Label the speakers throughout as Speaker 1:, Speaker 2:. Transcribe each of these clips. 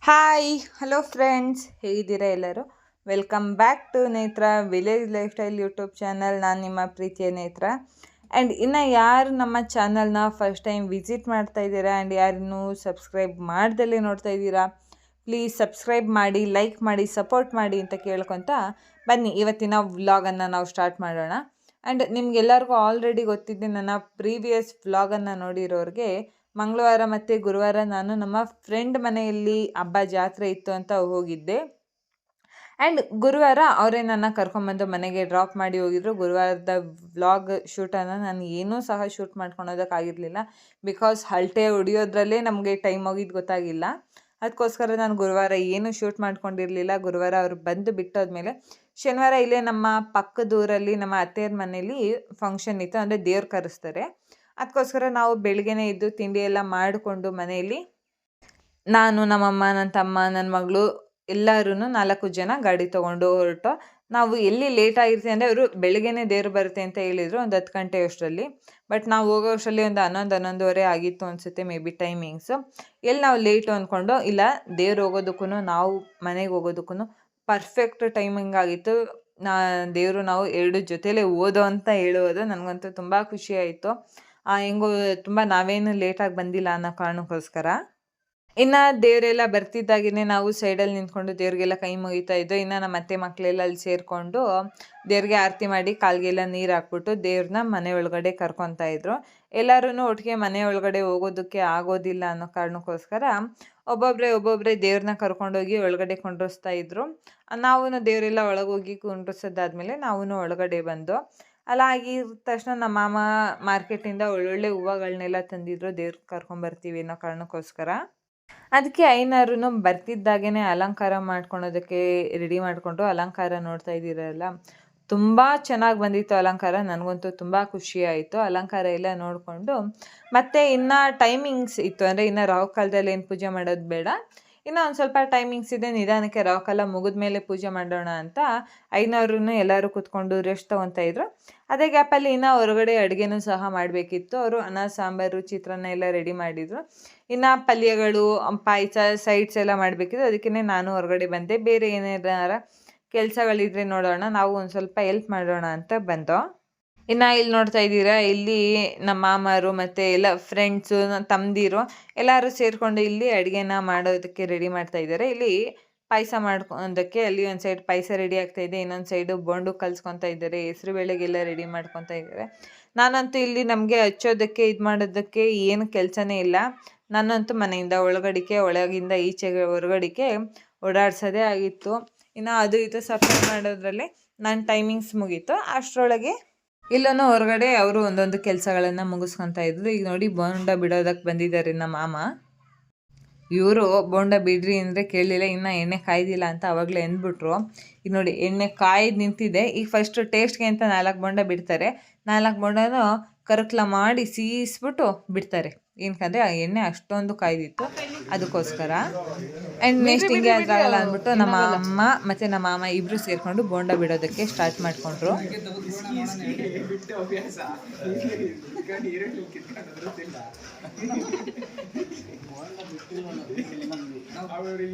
Speaker 1: Hi hello friends, ಹೇಗಿದ್ದೀರಾ ಎಲ್ಲರೂ? Welcome back to ನೇತ್ರ village life style YouTube channel. ನಾನು ನಿಮ್ಮ ಪ್ರೀತಿಯ ನೇತ್ರ. ಆ್ಯಂಡ್ ಇನ್ನು ಯಾರು ನಮ್ಮ ಚಾನಲ್ನ ಫಸ್ಟ್ ಟೈಮ್ ವಿಸಿಟ್ ಮಾಡ್ತಾ ಇದ್ದೀರಾ ಆ್ಯಂಡ್ ಯಾರನ್ನೂ ಸಬ್ಸ್ಕ್ರೈಬ್ ಮಾಡ್ದಲ್ಲೇ ನೋಡ್ತಾ ಇದ್ದೀರಾ, ಪ್ಲೀಸ್ ಸಬ್ಸ್ಕ್ರೈಬ್ ಮಾಡಿ, ಲೈಕ್ ಮಾಡಿ, ಸಪೋರ್ಟ್ ಮಾಡಿ ಅಂತ ಕೇಳ್ಕೊತ ಬನ್ನಿ ಇವತ್ತಿನ ವ್ಲಾಗನ್ನು ನಾವು ಸ್ಟಾರ್ಟ್ ಮಾಡೋಣ. ಆ್ಯಂಡ್ ನಿಮಗೆಲ್ಲರಿಗೂ ಆಲ್ರೆಡಿ ಗೊತ್ತಿದ್ದೆ, ನನ್ನ ಪ್ರೀವಿಯಸ್ ವ್ಲಾಗನ್ನು ನೋಡಿರೋರಿಗೆ ಮಂಗಳವಾರ ಮತ್ತು ಗುರುವಾರ ನಾನು ನಮ್ಮ ಫ್ರೆಂಡ್ ಮನೆಯಲ್ಲಿ ಹಬ್ಬ ಜಾತ್ರೆ ಇತ್ತು ಅಂತ ಹೋಗಿದ್ದೆ. ಆ್ಯಂಡ್ ಗುರುವಾರ ಅವರೇ ನನ್ನ ಕರ್ಕೊಂಬಂದು ಮನೆಗೆ ಡ್ರಾಪ್ ಮಾಡಿ ಹೋಗಿದ್ರು. ಗುರುವಾರದ ವ್ಲಾಗ್ ಶೂಟನ್ನು ನಾನು ಏನೂ ಸಹ ಶೂಟ್ ಮಾಡ್ಕೊಳೋದಕ್ಕಾಗಿರಲಿಲ್ಲ, ಬಿಕಾಸ್ ಹಲ್ಟೆ ಹೊಡಿಯೋದ್ರಲ್ಲೇ ನಮಗೆ ಟೈಮ್ ಹೋಗಿದ್ದು ಗೊತ್ತಾಗಿಲ್ಲ. ಅದಕ್ಕೋಸ್ಕರ ನಾನು ಗುರುವಾರ ಏನೂ ಶೂಟ್ ಮಾಡ್ಕೊಂಡಿರಲಿಲ್ಲ. ಗುರುವಾರ ಅವರು ಬಂದು ಬಿಟ್ಟೋದ್ಮೇಲೆ ಶನಿವಾರ ಇಲ್ಲೇ ನಮ್ಮ ಪಕ್ಕದೂರಲ್ಲಿ ನಮ್ಮ ಅತ್ತೆಯರ ಮನೇಲಿ ಫಂಕ್ಷನ್ ಇತ್ತು, ಅಂದರೆ ದೇವ್ರು ಕರೆಸ್ತಾರೆ. ಅದಕ್ಕೋಸ್ಕರ ನಾವು ಬೆಳಗ್ಗೆನೇ ಇದ್ದು ತಿಂಡಿ ಎಲ್ಲ ಮಾಡಿಕೊಂಡು ಮನೆಯಲ್ಲಿ ನಾನು, ನಮ್ಮಮ್ಮ, ನನ್ನ ತಮ್ಮ, ನನ್ನ ಮಗಳು ಎಲ್ಲರೂ 4 ಜನ ಗಾಡಿ ತೊಗೊಂಡು ಹೊರಟು. ನಾವು ಎಲ್ಲಿ ಲೇಟ್ ಆಗಿರ್ತೀವಿ ಅಂದರೆ, ಅವರು ಬೆಳಗ್ಗೆನೇ ದೇವ್ರು ಬರುತ್ತೆ ಅಂತ ಹೇಳಿದರು ಒಂದು 10 ಗಂಟೆ ಅಷ್ಟರಲ್ಲಿ. ಬಟ್ ನಾವು ಹೋಗೋ ಅಷ್ಟರಲ್ಲಿ ಒಂದು 11-11:30 ಆಗಿತ್ತು ಅನಿಸುತ್ತೆ, ಮೇ ಬಿ ಟೈಮಿಂಗ್ಸು. ಎಲ್ಲಿ ನಾವು ಲೇಟು ಅಂದ್ಕೊಂಡು, ಇಲ್ಲ ದೇವ್ರು ಹೋಗೋದಕ್ಕೂ ನಾವು ಮನೆಗೆ ಹೋಗೋದಕ್ಕೂ ಪರ್ಫೆಕ್ಟ್ ಟೈಮಿಂಗ್ ಆಗಿತ್ತು. ದೇವರು ನಾವು 2 ಜೊತೆಲೇ ಓದೋ ಅಂತ ಹೇಳೋದು. ನನಗಂತೂ ತುಂಬ ಖುಷಿ ಆಯಿತು. ಹೆಂಗೋ ತುಂಬ ನಾವೇನು ಲೇಟಾಗಿ ಬಂದಿಲ್ಲ ಅನ್ನೋ ಕಾರಣಕ್ಕೋಸ್ಕರ. ಇನ್ನು ದೇವರೆಲ್ಲ ಬರ್ತಿದ್ದಾಗೇ ನಾವು ಸೈಡಲ್ಲಿ ನಿಂತ್ಕೊಂಡು ದೇವ್ರಿಗೆಲ್ಲ ಕೈ ಮುಗಿತಾ ಇದ್ದೋ. ಇನ್ನು ನಮ್ಮ ಅತ್ತೆ ಮಕ್ಕಳೆಲ್ಲ ಅಲ್ಲಿ ಸೇರಿಕೊಂಡು ದೇವ್ರಿಗೆ ಆರತಿ ಮಾಡಿ ಕಾಲಿಗೆಲ್ಲ ನೀರು ಹಾಕ್ಬಿಟ್ಟು ದೇವ್ರನ್ನ ಮನೆ ಒಳಗಡೆ ಕರ್ಕೊತಾ ಇದ್ರು. ಎಲ್ಲರೂ ಒಟ್ಟಿಗೆ ಮನೆ ಒಳಗಡೆ ಹೋಗೋದಕ್ಕೆ ಆಗೋದಿಲ್ಲ ಅನ್ನೋ ಕಾರಣಕ್ಕೋಸ್ಕರ ಒಬ್ಬೊಬ್ಬರೇ ದೇವ್ರನ್ನ ಕರ್ಕೊಂಡೋಗಿ ಒಳಗಡೆ ಕೊಂಡ್ರಿಸ್ತಾ ಇದ್ರು. ನಾವು ದೇವರೆಲ್ಲ ಒಳಗೋಗಿ ಕುಂಡ್ರಿಸೋದಾದ್ಮೇಲೆ ನಾವು ಒಳಗಡೆ ಬಂದು, ಅಲ್ಲ ಆಗಿದ ತಕ್ಷಣ ನಮ್ಮ ಮಾಮ ಮಾರ್ಕೆಟಿಂದ ಒಳ್ಳೊಳ್ಳೆ ಹೂವುಗಳನ್ನೆಲ್ಲ ತಂದಿದ್ರು, ದೇವ್ರಿಗೆ ಕರ್ಕೊಂಬರ್ತೀವಿ ಅನ್ನೋ ಕಾರಣಕ್ಕೋಸ್ಕರ. ಅದಕ್ಕೆ ಐನಾರು ಬರ್ತಿದ್ದಾಗೇ ಅಲಂಕಾರ ಮಾಡ್ಕೊಳೋದಕ್ಕೆ ರೆಡಿ ಮಾಡಿಕೊಂಡ್ರು. ಅಲಂಕಾರ ನೋಡ್ತಾ ಇದ್ದೀರಲ್ಲ, ತುಂಬ ಚೆನ್ನಾಗಿ ಬಂದಿತ್ತು ಅಲಂಕಾರ. ನನಗಂತೂ ತುಂಬ ಖುಷಿ ಆಯಿತು ಅಲಂಕಾರ ಎಲ್ಲ ನೋಡಿಕೊಂಡು. ಮತ್ತು ಇನ್ನು ಟೈಮಿಂಗ್ಸ್ ಇತ್ತು, ಅಂದರೆ ಇನ್ನು ರಾಹು ಕಾಲದಲ್ಲಿ ಏನು ಪೂಜೆ ಮಾಡೋದು ಬೇಡ, ಇನ್ನು ಒಂದು ಸ್ವಲ್ಪ ಟೈಮಿಂಗ್ಸ್ ಇದೆ, ನಿಧಾನಕ್ಕೆ ರಾಹು ಕಾಲ ಮುಗಿದ ಮೇಲೆ ಪೂಜೆ ಮಾಡೋಣ ಅಂತ ಐನವರು ಎಲ್ಲರೂ ಕೂತ್ಕೊಂಡು ರೆಸ್ಟ್ ತೊಗೊತಾ ಇದ್ರು. ಅದೇ ಗ್ಯಾಪಲ್ಲಿ ಇನ್ನು ಹೊರಗಡೆ ಅಡುಗೆನೂ ಸಹ ಮಾಡಬೇಕಿತ್ತು. ಅವರು ಅನ್ನ, ಸಾಂಬಾರು, ಚಿತ್ರಾನ್ನ ಎಲ್ಲ ರೆಡಿ ಮಾಡಿದರು. ಇನ್ನು ಪಲ್ಯಗಳು, ಪಾಯಸ, ಸೈಡ್ಸ್ ಎಲ್ಲ ಮಾಡಬೇಕಿತ್ತು. ಅದಕ್ಕೇ ನಾನು ಹೊರಗಡೆ ಬಂದೆ. ಬೇರೆ ಏನಾರ ಕೆಲಸಗಳಿದ್ರೆ ನೋಡೋಣ, ನಾವು ಒಂದು ಸ್ವಲ್ಪ ಹೆಲ್ಪ್ ಮಾಡೋಣ ಅಂತ ಬಂದೋ. ಇನ್ನು ಇಲ್ಲಿ ನೋಡ್ತಾ ಇದ್ದೀರಾ, ಇಲ್ಲಿ ನಮ್ಮ ಮಾಮರು ಮತ್ತು ಎಲ್ಲ ಫ್ರೆಂಡ್ಸು, ತಮ್ಮದಿರು ಎಲ್ಲರೂ ಸೇರಿಕೊಂಡು ಇಲ್ಲಿ ಅಡುಗೆನ ಮಾಡೋದಕ್ಕೆ ರೆಡಿ ಮಾಡ್ತಾ ಇದ್ದಾರೆ. ಇಲ್ಲಿ ಪಾಯಸ ಮಾಡ್ಕೊಳೋದಕ್ಕೆ ಅಲ್ಲಿ ಒಂದು ಸೈಡ್ ಪಾಯಸ ರೆಡಿ ಆಗ್ತಾ ಇದೆ, ಇನ್ನೊಂದು ಸೈಡು ಬೋಂಡು ಕಲಿಸ್ಕೊತಾ ಇದ್ದಾರೆ, ಹೆಸರು ಬೇಳೆಗೆಲ್ಲ ರೆಡಿ ಮಾಡ್ಕೊತಾ ಇದ್ದಾರೆ. ನಾನಂತೂ ಇಲ್ಲಿ ನಮಗೆ ಹಚ್ಚೋದಕ್ಕೆ ಇದು ಮಾಡೋದಕ್ಕೆ ಏನು ಕೆಲಸನೇ ಇಲ್ಲ. ನಾನಂತೂ ಮನೆಯಿಂದ ಒಳಗಿಂದ ಈಚೆಗೆ ಹೊರಗಡೆಗೆ ಓಡಾಡ್ಸೋದೇ ಆಗಿತ್ತು. ಇನ್ನು ಅದು ಇದು ಸಪ್ಲೈ ಮಾಡೋದ್ರಲ್ಲಿ ನನ್ನ ಟೈಮಿಂಗ್ಸ್ ಮುಗೀತು. ಅಷ್ಟರೊಳಗೆ ಇಲ್ಲೂ ಹೊರಗಡೆ ಅವರು ಒಂದೊಂದು ಕೆಲಸಗಳನ್ನು ಮುಗಿಸ್ಕೊತಾ ಇದ್ರು. ಈಗ ನೋಡಿ, ಬೋಂಡ ಬಿಡೋದಕ್ಕೆ ಬಂದಿದ್ದಾರೆ ನಮ್ಮ ಮಾಮ. ಇವರು ಬೋಂಡ ಬಿಡ್ರಿ ಅಂದರೆ ಕೇಳಲಿಲ್ಲ, ಇನ್ನು ಎಣ್ಣೆ ಕಾಯ್ದಿಲ್ಲ ಅಂತ ಆವಾಗಲೇ ಅಂದ್ಬಿಟ್ರು. ಈಗ ನೋಡಿ, ಎಣ್ಣೆ ಕಾಯ್ದು ನಿಂತಿದೆ. ಈಗ ಫಸ್ಟ್ ಟೇಸ್ಟ್ಗೆ ಅಂತ 4 ಬೋಂಡ ಬಿಡ್ತಾರೆ. 4 ಬೋಂಡನೂ ಕರಕ್ಲ ಮಾಡಿ ಸೀಸ್ಬಿಟ್ಟು ಬಿಡ್ತಾರೆ. ಏನಕ್ಕಂದರೆ ಆ ಎಣ್ಣೆ ಅಷ್ಟೊಂದು ಕಾಯ್ದಿತ್ತು, ಅದಕ್ಕೋಸ್ಕರ. ಆ್ಯಂಡ್ ನೆಕ್ಸ್ಟ್ ಹಿಂಗೆ ಆದ್ರಾಗಲ್ಲ ಅಂದ್ಬಿಟ್ಟು ನಮ್ಮ ಅಮ್ಮ ಮತ್ತು ನಮ್ಮ ಮಾಮ ಇಬ್ಬರು ಸೇರಿಕೊಂಡು ಬೋಂಡ ಬಿಡೋದಕ್ಕೆ ಸ್ಟಾರ್ಟ್ ಮಾಡಿಕೊಂಡ್ರು.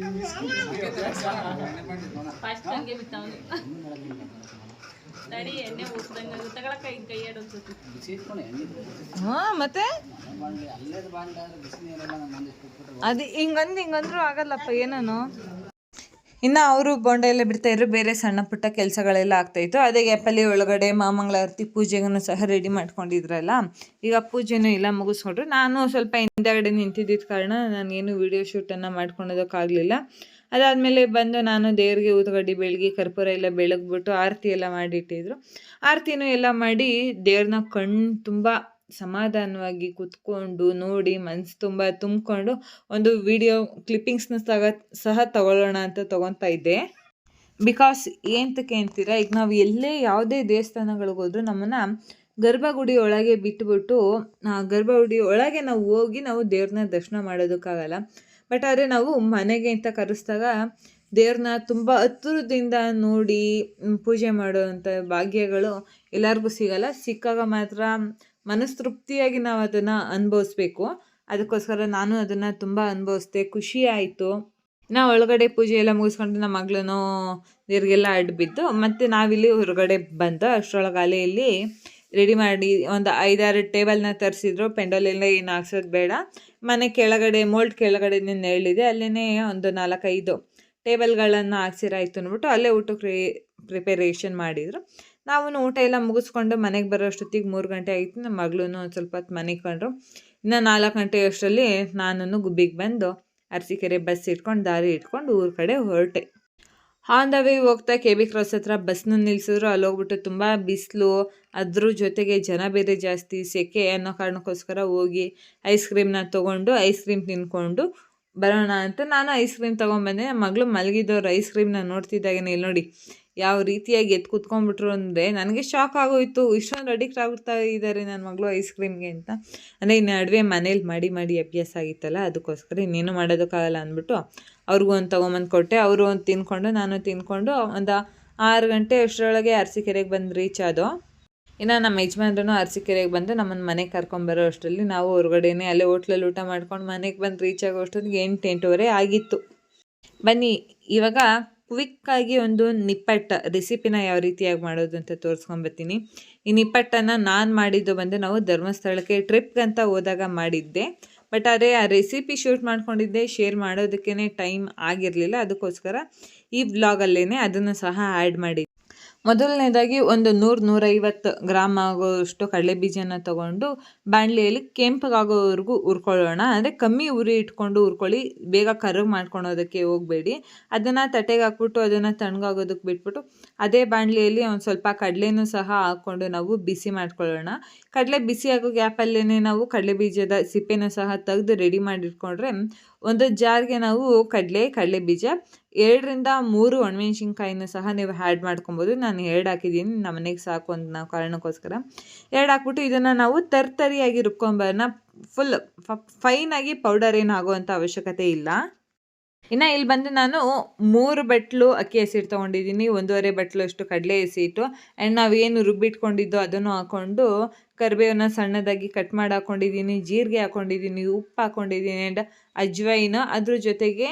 Speaker 1: ಮತ್ತೆ ಅದು ಹಿಂಗಂದ್ರೂ ಆಗಲ್ಲಪ್ಪ ಏನನು. ಇನ್ನು ಅವರು ಬೋಂಡ ಎಲ್ಲ ಬಿಡ್ತಾ ಇದ್ರು, ಬೇರೆ ಸಣ್ಣ ಪುಟ್ಟ ಕೆಲಸಗಳೆಲ್ಲ ಆಗ್ತಾಯಿತ್ತು. ಅದೇ ಗ್ಯಾಪಲ್ಲಿ ಒಳಗಡೆ ಮಾಮಂಗಳಾರತಿ ಪೂಜೆಗೂ ಸಹ ರೆಡಿ ಮಾಡ್ಕೊಂಡಿದ್ರಲ್ಲ. ಈಗ ಪೂಜೆನೂ ಎಲ್ಲ ಮುಗಿಸ್ಕೊಂಡ್ರು. ನಾನು ಸ್ವಲ್ಪ ಹಿಂದಗಡೆ ನಿಂತಿದ್ದ ಕಾರಣ ನಾನೇನು ವಿಡಿಯೋ ಶೂಟನ್ನು ಮಾಡ್ಕೊಳೋದಕ್ಕಾಗಲಿಲ್ಲ. ಅದಾದಮೇಲೆ ಬಂದು ನಾನು ದೇವರಿಗೆ ಊದುಗಡ್ಡಿ ಬೆಳಗಿ ಕರ್ಪೂರ ಎಲ್ಲ ಬೆಳಗ್ಬಿಟ್ಟು ಆರತಿ ಎಲ್ಲ ಮಾಡಿಟ್ಟಿದ್ರು. ಆರತಿನೂ ಎಲ್ಲ ಮಾಡಿ ದೇವ್ರನ್ನ ತುಂಬ ಸಮಾಧಾನವಾಗಿ ಕೂತ್ಕೊಂಡು ನೋಡಿ ಮನಸ್ಸು ತುಂಬ ತುಂಬಿಕೊಂಡು ಒಂದು ವಿಡಿಯೋ ಕ್ಲಿಪ್ಪಿಂಗ್ಸ್ನ ಸಹ ತಗೊಳ್ಳೋಣ ಅಂತ ತೊಗೊತಾ ಇದ್ದೆ. ಬಿಕಾಸ್ ಏನಕ್ಕೆ ಅಂತೀರಾ, ಈಗ ನಾವು ಎಲ್ಲೇ ಯಾವುದೇ ದೇವಸ್ಥಾನಗಳಿಗೆ ಹೋದ್ರೂ ನಮ್ಮನ್ನು ಗರ್ಭಗುಡಿ ಒಳಗೆ ಬಿಟ್ಟುಬಿಟ್ಟು ಗರ್ಭಗುಡಿ ಒಳಗೆ ನಾವು ಹೋಗಿ ನಾವು ದೇವ್ರನ್ನ ದರ್ಶನ ಮಾಡೋದಕ್ಕಾಗಲ್ಲ. ಬಟ್ ಆದರೆ ನಾವು ಮನೆಗೆ ಅಂತ ಕರೆಸಿದಾಗ ದೇವ್ರನ್ನ ತುಂಬ ಹತ್ತಿರದಿಂದ ನೋಡಿ ಪೂಜೆ ಮಾಡೋವಂಥ ಭಾಗ್ಯಗಳು ಎಲ್ಲರಿಗೂ ಸಿಗಲ್ಲ. ಸಿಕ್ಕಾಗ ಮಾತ್ರ ಮನಸ್ತೃಪ್ತಿಯಾಗಿ ನಾವು ಅದನ್ನು ಅನುಭವಿಸ್ಬೇಕು. ಅದಕ್ಕೋಸ್ಕರ ನಾನು ಅದನ್ನು ತುಂಬ ಅನುಭವಿಸ್ದೆ, ಖುಷಿ ಆಯಿತು. ಇನ್ನು ಒಳಗಡೆ ಪೂಜೆ ಎಲ್ಲ ಮುಗಿಸ್ಕೊಂಡು ನಮ್ಮ ಮಗಳೂ ನೀರಿಗೆಲ್ಲ ಅಡ್ಡ ಬಿದ್ದು ಮತ್ತು ನಾವಿಲ್ಲಿ ಹೊರಗಡೆ ಬಂದು ಅಷ್ಟರೊಳಗೆ ಅಲೆಯಲ್ಲಿ ರೆಡಿ ಮಾಡಿ ಒಂದು 5-6 ಟೇಬಲ್ನ ತರಿಸಿದ್ರು. ಪೆಂಡಲೆಲ್ಲ ಏನು ಹಾಕ್ಸೋದು ಬೇಡ, ಮನೆ ಕೆಳಗಡೆ ಮೋಲ್ಡ್ ಕೆಳಗಡೆ ಹೇಳಿದೆ ಅಲ್ಲೇ ಒಂದು 4-5 ಟೇಬಲ್ಗಳನ್ನು ಹಾಕ್ಸಿರಾಯ್ತು ಅಂದ್ಬಿಟ್ಟು ಅಲ್ಲೇ ಊಟಕ್ಕೆ ಪ್ರಿಪರೇಷನ್ ಮಾಡಿದರು. ನಾವು ಊಟ ಎಲ್ಲ ಮುಗಿಸ್ಕೊಂಡು ಮನೆಗೆ ಬರೋ ಅಷ್ಟೊತ್ತಿಗೆ 3 ಗಂಟೆ ಆಗಿತ್ತು. ನಮ್ಮ ಮಗಳೂ ಒಂದು ಸ್ವಲ್ಪ ಹೊತ್ತು ಮನೆಗೆ ಕೊಂಡ್ರು. ಇನ್ನು 4 ಗಂಟೆ ಅಷ್ಟರಲ್ಲಿ ನಾನು ಗುಬ್ಬಿಗೆ ಬಂದು ಅರಸೀಕೆರೆ ಬಸ್ ಇಟ್ಕೊಂಡು ದಾರಿ ಇಟ್ಕೊಂಡು ಊರ ಕಡೆ ಹೊರಟೆ. ಆನ್ ದ ವೇ ಹೋಗ್ತಾ KB ಕ್ರಾಸ್ ಹತ್ರ ಬಸ್ನ ನಿಲ್ಲಿಸಿದ್ರು. ಅಲ್ಲಿ ಹೋಗ್ಬಿಟ್ಟು ತುಂಬ ಬಿಸಿಲು, ಅದ್ರ ಜೊತೆಗೆ ಜನ ಬೇರೆ ಜಾಸ್ತಿ, ಸೆಕೆ ಅನ್ನೋ ಕಾರಣಕ್ಕೋಸ್ಕರ ಹೋಗಿ ಐಸ್ ಕ್ರೀಮ್ನ ತೊಗೊಂಡು ಐಸ್ ಕ್ರೀಮ್ ತಿನ್ಕೊಂಡು ಬರೋಣ ಅಂತ ನಾನು ಐಸ್ ಕ್ರೀಮ್ ತೊಗೊಂಬಂದೆ. ನಮ್ಮ ಮಗಳು ಮಲಗಿದ್ದವ್ರು ಐಸ್ ಕ್ರೀಮ್ನ ನೋಡ್ತಿದ್ದಾಗೇ ಇಲ್ಲಿ ನೋಡಿ ಯಾವ ರೀತಿಯಾಗಿ ಎದ್ದು ಕೂತ್ಕೊಂಡ್ಬಿಟ್ರು ಅಂದರೆ ನನಗೆ ಶಾಕ್ ಆಗೋಯಿತು. ಇಷ್ಟೊಂದು ಅಡಿಕ್ಟ್ ಆಗ್ಬಿಡ್ತಾ ಇದ್ದಾರೆ ನನ್ನ ಮಗಳು ಐಸ್ ಕ್ರೀಮ್ಗೆ ಅಂತ. ಅಂದರೆ ಈ ನಡುವೆ ಮನೇಲಿ ಮಾಡಿ ಅಭ್ಯಾಸ ಆಗಿತ್ತಲ್ಲ, ಅದಕ್ಕೋಸ್ಕರ ಇನ್ನೇನು ಮಾಡೋದಕ್ಕಾಗಲ್ಲ ಅಂದ್ಬಿಟ್ಟು ಅವ್ರಿಗೂ ಒಂದು ತೊಗೊಂಬಂದು ಕೊಟ್ಟೆ. ಅವರು ಒಂದು ತಿನ್ಕೊಂಡು ನಾನು ತಿನ್ಕೊಂಡು ಒಂದು 6 ಗಂಟೆ ಅಷ್ಟರೊಳಗೆ ಅರಸೀಕೆರೆಗೆ ಬಂದು ರೀಚ್ ಆದೋ. ಇನ್ನು ನಮ್ಮ ಯಜಮಾನ್ರೂ ಅರಸೀಕೆರೆಗೆ ಬಂದು ನಮ್ಮನ್ನು ಮನೆಗೆ ಕರ್ಕೊಂಬರೋ ಅಷ್ಟರಲ್ಲಿ ನಾವು ಹೊರಗಡೆನೇ ಅಲ್ಲೇ ಹೋಟ್ಲಲ್ಲಿ ಊಟ ಮಾಡ್ಕೊಂಡು ಮನೆಗೆ ಬಂದು ರೀಚ್ ಆಗೋ ಅಷ್ಟೊತ್ತಿಗೆ 8-8:30 ಆಗಿತ್ತು. ಬನ್ನಿ ಇವಾಗ ಕ್ವಿಕ್ಕಾಗಿ ಒಂದು ನಿಪ್ಪಟ್ಟು ರೆಸಿಪಿನ ಯಾವ ರೀತಿಯಾಗಿ ಮಾಡೋದು ಅಂತ ತೋರಿಸ್ಕೊಂಬರ್ತೀನಿ. ಈ ನಿಪ್ಪಟ್ಟನ್ನು ನಾನು ಮಾಡಿದ್ದು ಬಂದು ನಾವು ಧರ್ಮಸ್ಥಳಕ್ಕೆ ಟ್ರಿಪ್ಗಂತ ಹೋದಾಗ ಮಾಡಿದ್ದೆ. ಬಟ್ ಅದೇ ಆ ರೆಸಿಪಿ ಶೂಟ್ ಮಾಡ್ಕೊಂಡಿದ್ದೆ, ಶೇರ್ ಮಾಡೋದಕ್ಕೇ ಟೈಮ್ ಆಗಿರಲಿಲ್ಲ. ಅದಕ್ಕೋಸ್ಕರ ಈ ವ್ಲಾಗಲ್ಲೇ ಅದನ್ನು ಸಹ ಆ್ಯಡ್ ಮಾಡಿದ್ದೆ. ಮೊದಲನೇದಾಗಿ ಒಂದು 100-150 ಗ್ರಾಮ್ ಆಗೋಷ್ಟು ಕಡಲೆ ಬೀಜನ ತೊಗೊಂಡು ಬಾಣಲೆಯಲ್ಲಿ ಕೆಂಪಗಾಗೋವರೆಗೂ ಹುರ್ಕೊಳ್ಳೋಣ. ಅಂದರೆ ಕಮ್ಮಿ ಉರಿ ಇಟ್ಕೊಂಡು ಹುರ್ಕೊಳ್ಳಿ, ಬೇಗ ಕರ್ಗ್ ಮಾಡ್ಕೊಳೋದಕ್ಕೆ ಹೋಗಬೇಡಿ. ಅದನ್ನು ತಟ್ಟೆಗೆ ಹಾಕ್ಬಿಟ್ಟು ಅದನ್ನು ತಣ್ಣಗಾಗೋದಕ್ಕೆ ಬಿಟ್ಬಿಟ್ಟು ಅದೇ ಬಾಣಲೆಯಲ್ಲಿ ಒಂದು ಸ್ವಲ್ಪ ಕಡಲೆನೂ ಸಹ ಹಾಕ್ಕೊಂಡು ನಾವು ಬಿಸಿ ಮಾಡ್ಕೊಳ್ಳೋಣ. ಕಡಲೆ ಬಿಸಿ ಆಗೋ ಗ್ಯಾಪಲ್ಲೇ ನಾವು ಕಡಲೆ ಬೀಜದ ಸಿಪ್ಪೆನೂ ಸಹ ತೆಗೆದು ರೆಡಿ ಮಾಡಿಟ್ಕೊಂಡ್ರೆ ಒಂದು ಜಾರ್ಗೆ ನಾವು ಕಡಲೆ ಬೀಜ 2-3 ಒಣಮೆಣ್ಸಿನ್ಕಾಯಿನೂ ಸಹ ನೀವು ಆ್ಯಡ್ ಮಾಡ್ಕೊಬೋದು. ನಾನು 2 ಹಾಕಿದ್ದೀನಿ, ನಮ್ಮ ಮನೆಗೆ ಸಾಕು ಅಂತ ನಾವು ಕಾರಣಕ್ಕೋಸ್ಕರ 2 ಹಾಕ್ಬಿಟ್ಟು ಇದನ್ನು ನಾವು ತರಿಯಾಗಿ ರುಬ್ಕೊಂಬರೋಣ. ಫುಲ್ ಫೈನಾಗಿ ಪೌಡರ್ ಏನು ಆಗೋವಂಥ ಅವಶ್ಯಕತೆ ಇಲ್ಲ. ಇನ್ನು ಇಲ್ಲಿ ಬಂದು ನಾನು 3 ಬಟ್ಲು ಅಕ್ಕಿ ಹಸಿಟ್ಟು ತೊಗೊಂಡಿದ್ದೀನಿ, 1.5 ಬಟ್ಲು ಅಷ್ಟು ಕಡಲೆ ಹಸಿಟ್ಟು ಆ್ಯಂಡ್ ನಾವೇನು ರುಬ್ಬಿಟ್ಕೊಂಡಿದ್ದೋ ಅದನ್ನು ಹಾಕ್ಕೊಂಡು ಕರಿಬೇವನ್ನ ಸಣ್ಣದಾಗಿ ಕಟ್ ಮಾಡಿ ಹಾಕ್ಕೊಂಡಿದ್ದೀನಿ, ಜೀರಿಗೆ ಹಾಕ್ಕೊಂಡಿದ್ದೀನಿ, ಉಪ್ಪು ಹಾಕ್ಕೊಂಡಿದ್ದೀನಿ ಆ್ಯಂಡ್ ಅಜ್ವೈನ. ಅದ್ರ ಜೊತೆಗೆ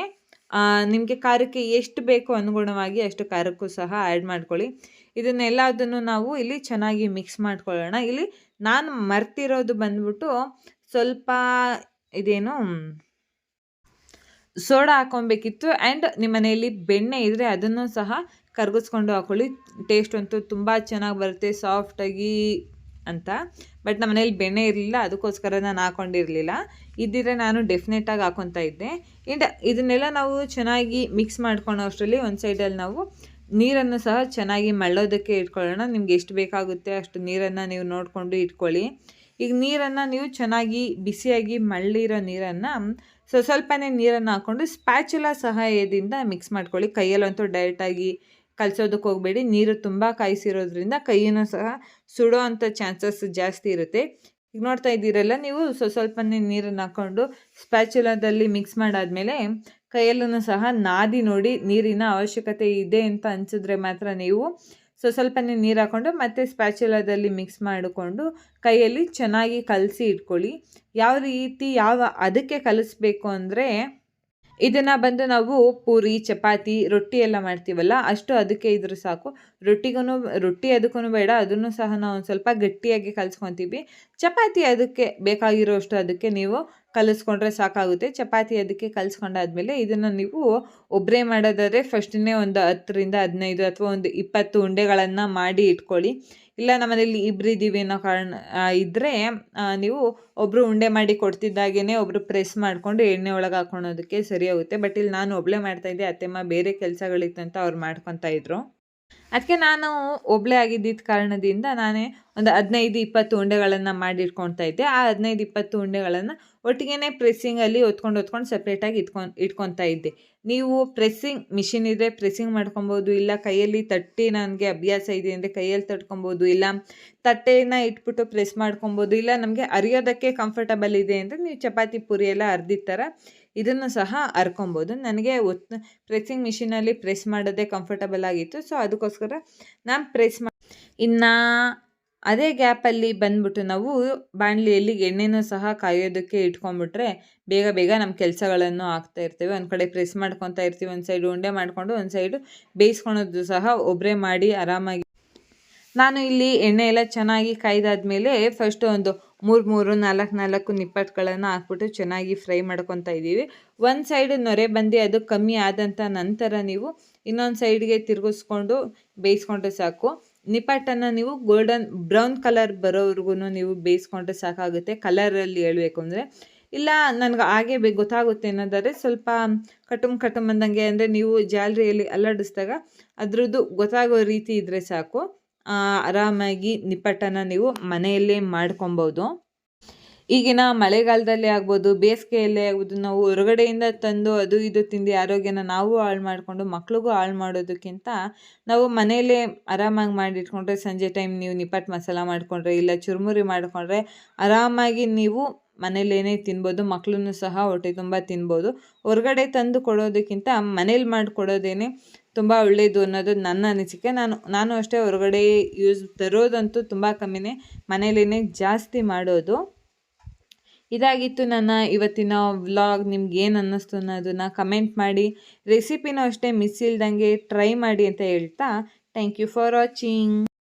Speaker 1: ನಿಮಗೆ ಖಾರಕ್ಕೆ ಎಷ್ಟು ಬೇಕೋ ಅನುಗುಣವಾಗಿ ಅಷ್ಟು ಖಾರಕ್ಕೂ ಸಹ ಆ್ಯಡ್ ಮಾಡ್ಕೊಳ್ಳಿ. ಇದನ್ನೆಲ್ಲದನ್ನು ನಾವು ಇಲ್ಲಿ ಚೆನ್ನಾಗಿ ಮಿಕ್ಸ್ ಮಾಡ್ಕೊಳ್ಳೋಣ. ಇಲ್ಲಿ ನಾನು ಮರ್ತಿರೋದು ಬಂದ್ಬಿಟ್ಟು ಸ್ವಲ್ಪ ಇದೇನು ಸೋಡಾ ಹಾಕ್ಕೊಬೇಕಿತ್ತು ಆ್ಯಂಡ್ ನಿಮ್ಮ ಮನೆಯಲ್ಲಿ ಬೆಣ್ಣೆ ಇದ್ದರೆ ಅದನ್ನು ಸಹ ಕರಗಿಸ್ಕೊಂಡು ಹಾಕ್ಕೊಳ್ಳಿ. ಟೇಸ್ಟ್ ಅಂತೂ ತುಂಬ ಚೆನ್ನಾಗಿ ಬರುತ್ತೆ ಸಾಫ್ಟಾಗಿ ಅಂತ. ಬಟ್ ನಮ್ಮ ಮನೇಲಿ ಬೆಣ್ಣೆ ಇರಲಿಲ್ಲ, ಅದಕ್ಕೋಸ್ಕರ ನಾನು ಹಾಕ್ಕೊಂಡಿರಲಿಲ್ಲ. ಇದ್ದಿದ್ರೆ ನಾನು ಡೆಫಿನೆಟಾಗಿ ಹಾಕ್ಕೊತಾ ಇದ್ದೆ. ಆ್ಯಂಡ್ ಇದನ್ನೆಲ್ಲ ನಾವು ಚೆನ್ನಾಗಿ ಮಿಕ್ಸ್ ಮಾಡ್ಕೊಳ್ಳೋ ಅಷ್ಟರಲ್ಲಿ ಒಂದು ಸೈಡಲ್ಲಿ ನಾವು ನೀರನ್ನು ಸಹ ಚೆನ್ನಾಗಿ ಮಳ್ಳೋದಕ್ಕೆ ಇಟ್ಕೊಳ್ಳೋಣ. ನಿಮ್ಗೆ ಎಷ್ಟು ಬೇಕಾಗುತ್ತೆ ಅಷ್ಟು ನೀರನ್ನು ನೀವು ನೋಡಿಕೊಂಡು ಇಟ್ಕೊಳ್ಳಿ. ಈಗ ನೀರನ್ನು ನೀವು ಚೆನ್ನಾಗಿ ಬಿಸಿಯಾಗಿ ಮಳ್ಳಿರೋ ನೀರನ್ನು ಸ್ವಲ್ಪನೇ ನೀರನ್ನು ಹಾಕ್ಕೊಂಡು ಸ್ಪ್ಯಾಚುಲಾ ಸಹಾಯದಿಂದ ಮಿಕ್ಸ್ ಮಾಡ್ಕೊಳ್ಳಿ. ಕೈಯಲ್ಲಂತೂ ಡೈರೆಕ್ಟಾಗಿ ಕಲಸೋದಕ್ಕೆ ಹೋಗಬೇಡಿ, ನೀರು ತುಂಬ ಕಾಯಿಸಿರೋದ್ರಿಂದ ಕೈಯನ್ನು ಸಹ ಸುಡೋ ಅಂಥ ಚಾನ್ಸಸ್ ಜಾಸ್ತಿ ಇರುತ್ತೆ. ಈಗ ನೋಡ್ತಾ ಇದ್ದೀರಲ್ಲ ನೀವು, ಸ್ವಲ್ಪನೇ ನೀರನ್ನು ಹಾಕ್ಕೊಂಡು ಸ್ಪ್ಯಾಚುಲಾದಲ್ಲಿ ಮಿಕ್ಸ್ ಮಾಡಾದಮೇಲೆ ಕೈಯಲ್ಲೂ ಸಹ ನಾದಿ ನೋಡಿ. ನೀರಿನ ಅವಶ್ಯಕತೆ ಇದೆ ಅಂತ ಅನಿಸಿದ್ರೆ ಮಾತ್ರ ನೀವು ಸ್ವಲ್ಪನೇ ನೀರು ಹಾಕ್ಕೊಂಡು ಮತ್ತೆ ಸ್ಪ್ಯಾಚುಲಾದಲ್ಲಿ ಮಿಕ್ಸ್ ಮಾಡಿಕೊಂಡು ಕೈಯಲ್ಲಿ ಚೆನ್ನಾಗಿ ಕಲಸಿ ಇಟ್ಕೊಳ್ಳಿ. ಯಾವ ಅದಕ್ಕೆ ಕಲಿಸ್ಬೇಕು ಅಂದರೆ ಇದನ್ನು ಬಂದು ನಾವು ಪೂರಿ, ಚಪಾತಿ, ರೊಟ್ಟಿ ಎಲ್ಲ ಮಾಡ್ತೀವಲ್ಲ ಅಷ್ಟು ಅದಕ್ಕೆ ಇದ್ರೆ ಸಾಕು. ರೊಟ್ಟಿ ಅದಕ್ಕೂ ಬೇಡ, ಅದನ್ನು ಸಹ ನಾವು ಒಂದು ಸ್ವಲ್ಪ ಗಟ್ಟಿಯಾಗಿ ಕಲಿಸ್ಕೊತೀವಿ. ಚಪಾತಿ ಅದಕ್ಕೆ ಬೇಕಾಗಿರೋಷ್ಟು ಅದಕ್ಕೆ ನೀವು ಕಲಿಸ್ಕೊಂಡ್ರೆ ಸಾಕಾಗುತ್ತೆ. ಚಪಾತಿ ಅದಕ್ಕೆ ಕಲಿಸ್ಕೊಂಡಾದ್ಮೇಲೆ ಇದನ್ನು ನೀವು ಒಬ್ಬರೇ ಮಾಡೋದಾದರೆ ಫಸ್ಟನ್ನೇ ಒಂದು 10-15 ಅಥವಾ ಒಂದು 20 ಉಂಡೆಗಳನ್ನು ಮಾಡಿ ಇಟ್ಕೊಳ್ಳಿ. ಇಲ್ಲ ನಮ್ಮನೇಲಿ ಇಬ್ಬರಿದ್ದೀವಿ ಅನ್ನೋ ಕಾರಣ ಇದ್ದರೆ ನೀವು ಒಬ್ಬರು ಉಂಡೆ ಮಾಡಿ ಕೊಡ್ತಿದ್ದಾಗೇ ಒಬ್ಬರು ಪ್ರೆಸ್ ಮಾಡಿಕೊಂಡು ಎಣ್ಣೆ ಒಳಗೆ ಹಾಕ್ಕೊಳೋದಕ್ಕೆ ಸರಿ ಹೋಗುತ್ತೆ. ಬಟ್ ಇಲ್ಲಿ ನಾನು ಒಬ್ಬಳೇ ಮಾಡ್ತಾಯಿದ್ದೆ, ಅತ್ತೆಮ್ಮ ಬೇರೆ ಕೆಲಸಗಳಿತ್ತಂತ ಅವ್ರು ಮಾಡ್ಕೊತಾ ಇದ್ರು. ಅದಕ್ಕೆ ನಾನು ಒಬ್ಬಳೇ ಆಗಿದ್ದಿದ್ದ ಕಾರಣದಿಂದ ನಾನೇ ಒಂದು 15-20 ಉಂಡೆಗಳನ್ನು ಮಾಡಿ ಇಟ್ಕೊಳ್ತಾ ಇದ್ದೆ. ಆ 15-20 ಉಂಡೆಗಳನ್ನು ಒಟ್ಟಿಗೆ ಪ್ರೆಸ್ಸಿಂಗಲ್ಲಿ ಹೊತ್ಕೊಂಡು ಸಪ್ರೇಟಾಗಿ ಇಟ್ಕೊತಾ ಇದ್ದೆ. ನೀವು ಪ್ರೆಸ್ಸಿಂಗ್ ಮಿಷಿನ್ ಇದ್ದರೆ ಪ್ರೆಸ್ಸಿಂಗ್ ಮಾಡ್ಕೊಬೋದು, ಇಲ್ಲ ಕೈಯಲ್ಲಿ ತಟ್ಟಿ ನನಗೆ ಅಭ್ಯಾಸ ಇದೆ ಅಂದರೆ ಕೈಯಲ್ಲಿ ತಟ್ಕೊಬೋದು, ಇಲ್ಲ ತಟ್ಟೆನ ಇಟ್ಬಿಟ್ಟು ಪ್ರೆಸ್ ಮಾಡ್ಕೊಬೋದು, ಇಲ್ಲ ನಮಗೆ ಅರಿಯೋದಕ್ಕೆ ಕಂಫರ್ಟಬಲ್ ಇದೆ ಅಂದರೆ ನೀವು ಚಪಾತಿ ಪೂರಿ ಎಲ್ಲ ಅರ್ದಿದ ಥರ ಇದನ್ನು ಸಹ ಅರ್ಕೊಬೋದು. ನನಗೆ ಪ್ರೆಸ್ಸಿಂಗ್ ಮಿಷಿನಲ್ಲಿ ಪ್ರೆಸ್ ಮಾಡೋದೇ ಕಂಫರ್ಟಬಲ್ ಆಗಿತ್ತು, ಸೊ ಅದಕ್ಕೋಸ್ಕರ ನಾನು ಪ್ರೆಸ್ ಇನ್ನು ಅದೇ ಗ್ಯಾಪಲ್ಲಿ ಬಂದ್ಬಿಟ್ಟು ನಾವು ಬಾಣಲಿಯಲ್ಲಿ ಎಣ್ಣೆನೂ ಸಹ ಕಾಯೋದಕ್ಕೆ ಇಟ್ಕೊಂಡ್ಬಿಟ್ರೆ ಬೇಗ ಬೇಗ ನಮ್ಮ ಕೆಲಸಗಳನ್ನು ಆಗ್ತಾ ಇರ್ತೇವೆ. ಒಂದು ಕಡೆ ಪ್ರೆಸ್ ಮಾಡ್ಕೊತಾ ಇರ್ತೀವಿ, ಒಂದು ಸೈಡು ಉಂಡೆ ಮಾಡಿಕೊಂಡು ಒಂದು ಸೈಡು ಬೇಯಿಸ್ಕೊಳೋದು ಸಹ ಒಬ್ಬರೇ ಮಾಡಿ ಆರಾಮಾಗಿ. ನಾನು ಇಲ್ಲಿ ಎಣ್ಣೆ ಎಲ್ಲ ಚೆನ್ನಾಗಿ ಕಾಯ್ದಾದ್ಮೇಲೆ ಫಸ್ಟು ಒಂದು 3 4 ನಿಪ್ಪಟ್ಟುಗಳನ್ನು ಹಾಕ್ಬಿಟ್ಟು ಚೆನ್ನಾಗಿ ಫ್ರೈ ಮಾಡ್ಕೊತಾ ಇದ್ದೀವಿ. ಒಂದು ಸೈಡು ನೊರೆ ಬಂದು ಅದು ಕಮ್ಮಿ ಆದಂಥ ನಂತರ ನೀವು ಇನ್ನೊಂದು ಸೈಡ್ಗೆ ತಿರುಗಿಸ್ಕೊಂಡು ಬೇಯಿಸ್ಕೊಂಡ್ರೆ ಸಾಕು. ನಿಪ್ಪಟ್ಟನ್ನು ನೀವು ಬ್ರೌನ್ ಕಲರ್ ಬರೋವರೆಗೂ ನೀವು ಬೇಯಿಸ್ಕೊಂಡ್ರೆ ಸಾಕಾಗುತ್ತೆ, ಕಲರಲ್ಲಿ ಹೇಳಬೇಕು ಅಂದರೆ. ಇಲ್ಲ ನನಗೆ ಹಾಗೆ ಗೊತ್ತಾಗುತ್ತೆ ಅನ್ನೋದಾದರೆ ಸ್ವಲ್ಪ ಕಟುಮ್ ಅಂದಂಗೆ, ಅಂದರೆ ನೀವು ಜಾಲರಿಯಲ್ಲಿ ಅಲ್ಲಾಡಿಸಿದಾಗ ಅದ್ರದ್ದು ಗೊತ್ತಾಗೋ ರೀತಿ ಇದ್ದರೆ ಸಾಕು. ಆರಾಮಾಗಿ ನಿಪ್ಪಟ್ಟನ್ನು ನೀವು ಮನೆಯಲ್ಲೇ ಮಾಡ್ಕೊಬೋದು. ಈಗಿನ ಮಳೆಗಾಲದಲ್ಲೇ ಆಗ್ಬೋದು, ಬೇಸಿಗೆಯಲ್ಲೇ ಆಗ್ಬೋದು, ನಾವು ಹೊರಗಡೆಯಿಂದ ತಂದು ಅದು ಇದು ತಿಂದು ಆರೋಗ್ಯನ ನಾವು ಹಾಳು ಮಾಡಿಕೊಂಡು ಮಕ್ಳಿಗೂ ಹಾಳು ಮಾಡೋದಕ್ಕಿಂತ ನಾವು ಮನೆಯಲ್ಲೇ ಆರಾಮಾಗಿ ಮಾಡಿಟ್ಕೊಂಡ್ರೆ, ಸಂಜೆ ಟೈಮ್ ನೀವು ನಿಪ್ಪಟ್ಟು ಮಸಾಲ ಮಾಡಿಕೊಂಡ್ರೆ ಇಲ್ಲ ಚುರುಮುರಿ ಮಾಡಿಕೊಂಡ್ರೆ ಆರಾಮಾಗಿ ನೀವು ಮನೇಲೇ ತಿನ್ಬೋದು. ಮಕ್ಕಳನ್ನು ಸಹ ಹೊಟ್ಟೆ ತುಂಬ ತಿನ್ಬೋದು. ಹೊರಗಡೆ ತಂದು ಕೊಡೋದಕ್ಕಿಂತ ಮನೇಲಿ ಮಾಡಿಕೊಡೋದೇನೆ ತುಂಬ ಒಳ್ಳೆಯದು ಅನ್ನೋದು ನನ್ನ ಅನಿಸಿಕೆ. ನಾನು ಅಷ್ಟೇ ಹೊರಗಡೆ ತರೋದಂತೂ ತುಂಬ ಕಮ್ಮಿನೇ, ಮನೇಲೇ ಜಾಸ್ತಿ ಮಾಡೋದು. ಇದಾಗಿತ್ತು ನನ್ನ ಇವತ್ತಿನ ವ್ಲಾಗ್. ನಿಮ್ಗೆ ಏನು ಅನ್ನಿಸ್ತು ಅನ್ನೋದನ್ನು ಕಮೆಂಟ್ ಮಾಡಿ. ರೆಸಿಪಿನೂ ಅಷ್ಟೇ ಮಿಸ್ ಇಲ್ದಂಗೆ ಟ್ರೈ ಮಾಡಿ ಅಂತ ಹೇಳ್ತಾ, ಥ್ಯಾಂಕ್ ಯು ಫಾರ್ ವಾಚಿಂಗ್.